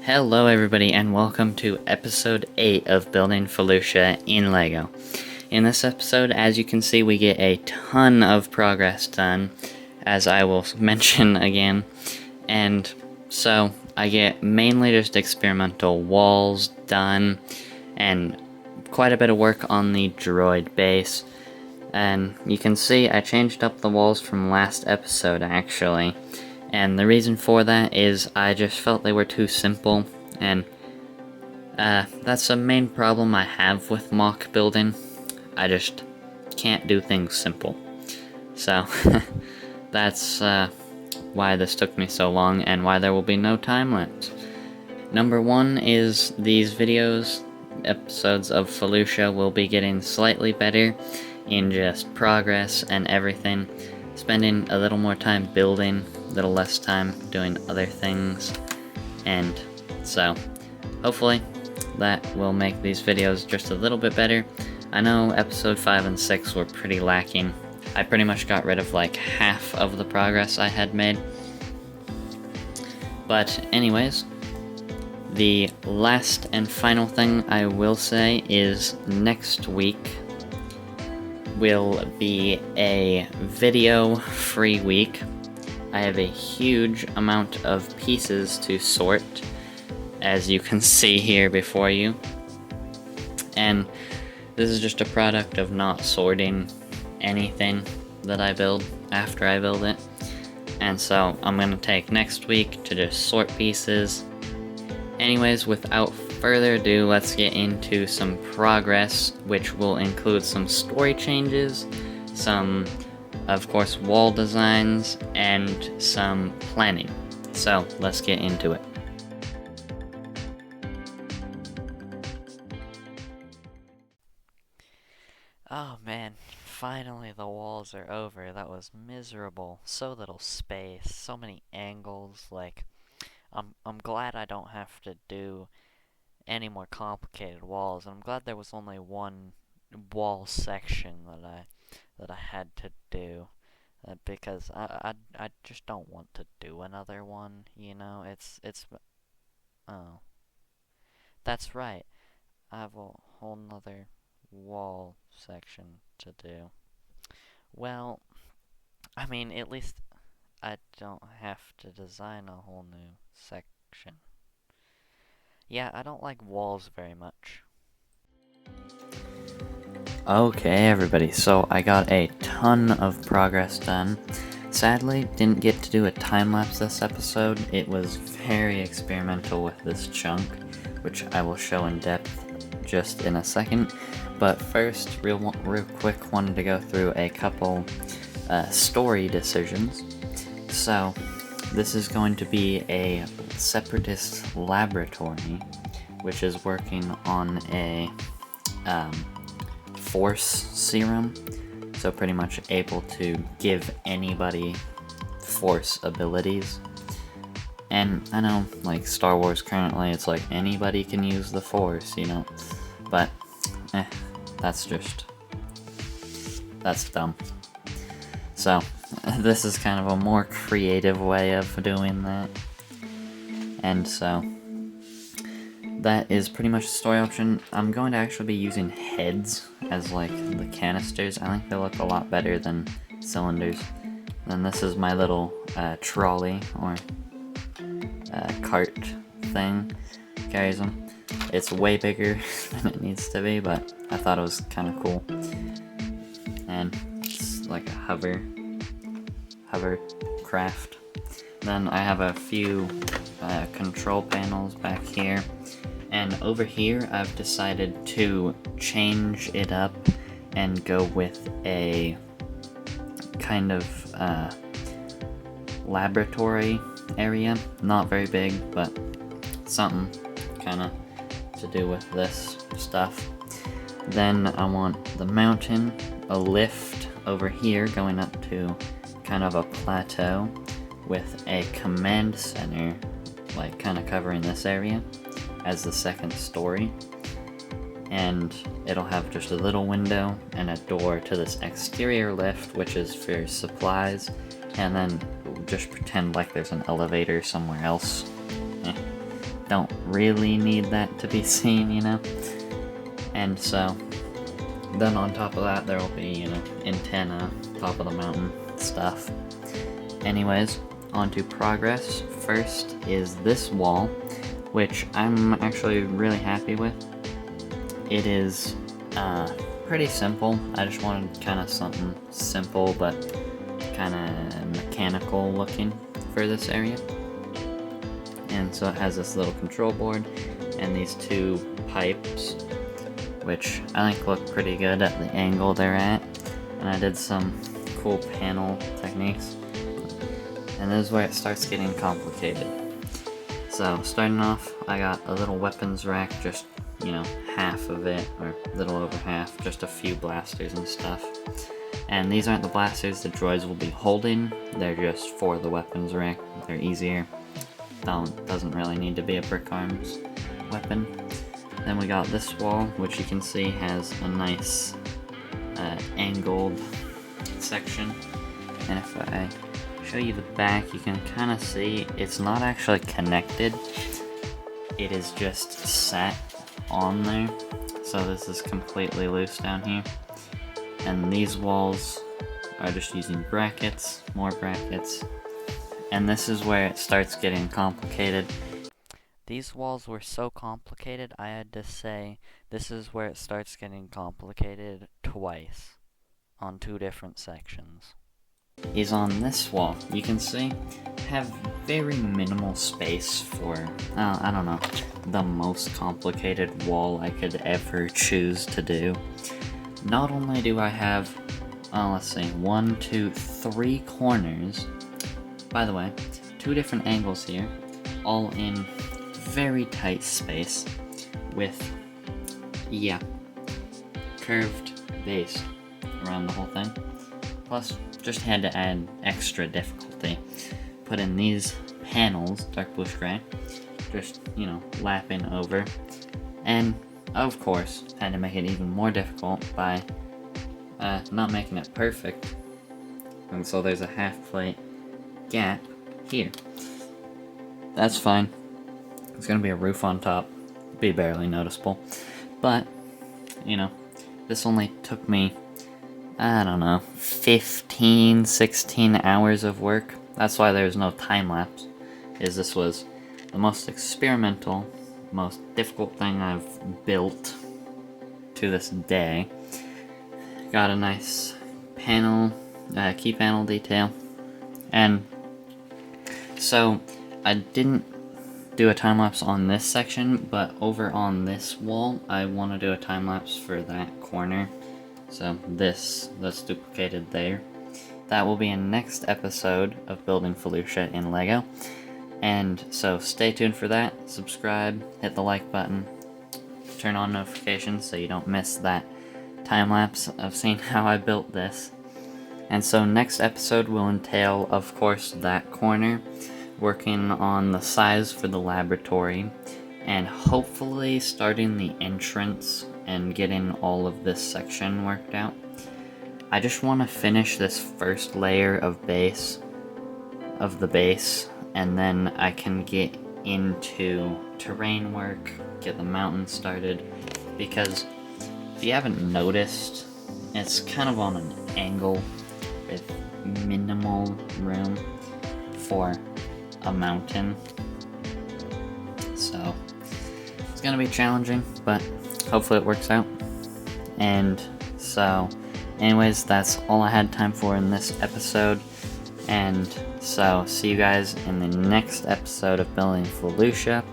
Hello everybody and welcome to episode 8 of Building Felucia in LEGO. In this episode, as you can see, we get a ton of progress done, as I will mention again. And so, I get mainly just experimental walls done, and quite a bit of work on the droid base. And you can see I changed up the walls from last episode actually. And the reason for that is I just felt they were too simple, and that's the main problem I have with mock building. I just can't do things simple. So, that's why this took me so long, and why there will be no time lapse. Number one is these episodes of Felucia will be getting slightly better in just progress and everything. Spending a little more time building, a little less time doing other things, and so hopefully that will make these videos just a little bit better. I know episode 5 and 6 were pretty lacking. I pretty much got rid of like half of the progress I had made. But anyways, the last and final thing I will say is next week will be a video-free week. I have a huge amount of pieces to sort, as you can see here before you. And this is just a product of not sorting anything that I build after I build it. And so I'm going to take next week to just sort pieces. Anyways, without further ado, let's get into some progress, which will include some story changes, some, of course, wall designs, and some planning. So, let's get into it. Oh man, finally the walls are over. That was miserable. So little space, so many angles, like, I'm glad I don't have to do any more complicated walls, and I'm glad there was only one wall section that I had to do, because I just don't want to do another one, you know. Oh, that's right, I have a whole nother wall section to do. Well, I mean, at least I don't have to design a whole new section. Yeah, I don't like walls very much. Okay, everybody, so I got a ton of progress done. Sadly, didn't get to do a time-lapse this episode. It was very experimental with this chunk, which I will show in depth just in a second. But first, real quick, wanted to go through a couple story decisions. So, this is going to be a separatist laboratory, which is working on a force serum, so pretty much able to give anybody force abilities. And I know, like, Star Wars currently, it's like anybody can use the force, you know, but that's dumb. So this is kind of a more creative way of doing that. And so that is pretty much the story option. I'm going to actually be using heads as like the canisters. I think they look a lot better than cylinders. And this is my little trolley or cart thing. Carries them. It's way bigger than it needs to be, but I thought it was kind of cool. And it's like a hovercraft. Then I have a few control panels back here, and over here I've decided to change it up and go with a kind of laboratory area. Not very big, but something kind of to do with this stuff. Then I want the mountain, a lift over here going up to kind of a plateau with a command center, like kind of covering this area as the second story. And it'll have just a little window and a door to this exterior lift, which is for supplies, and then just pretend like there's an elevator somewhere else. don't really need that to be seen, you know? And so, then on top of that, there will be, you know, antenna, top of the mountain stuff. Anyways, on to progress. First is this wall, which I'm actually really happy with. It is pretty simple. I just wanted kind of something simple but kind of mechanical looking for this area. And so it has this little control board and these two pipes, which I think look pretty good at the angle they're at. And I did some cool panel techniques. And this is where it starts getting complicated. So starting off, I got a little weapons rack, just, you know, half of it, or a little over half, just a few blasters and stuff. And these aren't the blasters the droids will be holding, they're just for the weapons rack. They're easier. Doesn't really need to be a brick arms weapon. Then we got this wall, which you can see has a nice angled section. And if I show you the back, you can kind of see it's not actually connected. It is just set on there. So this is completely loose down here. And these walls are just using brackets, more brackets. And this is where it starts getting complicated. These walls were so complicated, I had to say this is where it starts getting complicated twice on two different sections. Is on this wall, you can see, have very minimal space for, I don't know, the most complicated wall I could ever choose to do. Not only do I have, let's see, 1, 2, 3 corners. By the way, 2 different angles here, all in very tight space with, yeah, curved base around the whole thing. Plus, just had to add extra difficulty. Put in these panels, dark bluish gray, just, you know, lapping over. And, of course, had to make it even more difficult by not making it perfect. And so there's a half plate gap here. That's fine. It's gonna be a roof on top. Be barely noticeable. But, you know, this only took me, I don't know, 15, 16 hours of work. That's why there's no time lapse. This was the most experimental, most difficult thing I've built to this day. Got a nice panel, key panel detail. And so I didn't do a time lapse on this section, but over on this wall, I want to do a time lapse for that corner. So that's duplicated there. That will be in next episode of Building Felucia in LEGO. And so stay tuned for that. Subscribe, hit the like button, turn on notifications so you don't miss that time lapse of seeing how I built this. And so next episode will entail, of course, that corner, working on the size for the laboratory, and hopefully starting the entrance and getting all of this section worked out. I just want to finish this first layer of the base, and then I can get into terrain work, get the mountain started, because if you haven't noticed, it's kind of on an angle with minimal room for a mountain. So it's gonna be challenging, but hopefully it works out. And so anyways, that's all I had time for in this episode. And so see you guys in the next episode of Building Felucia.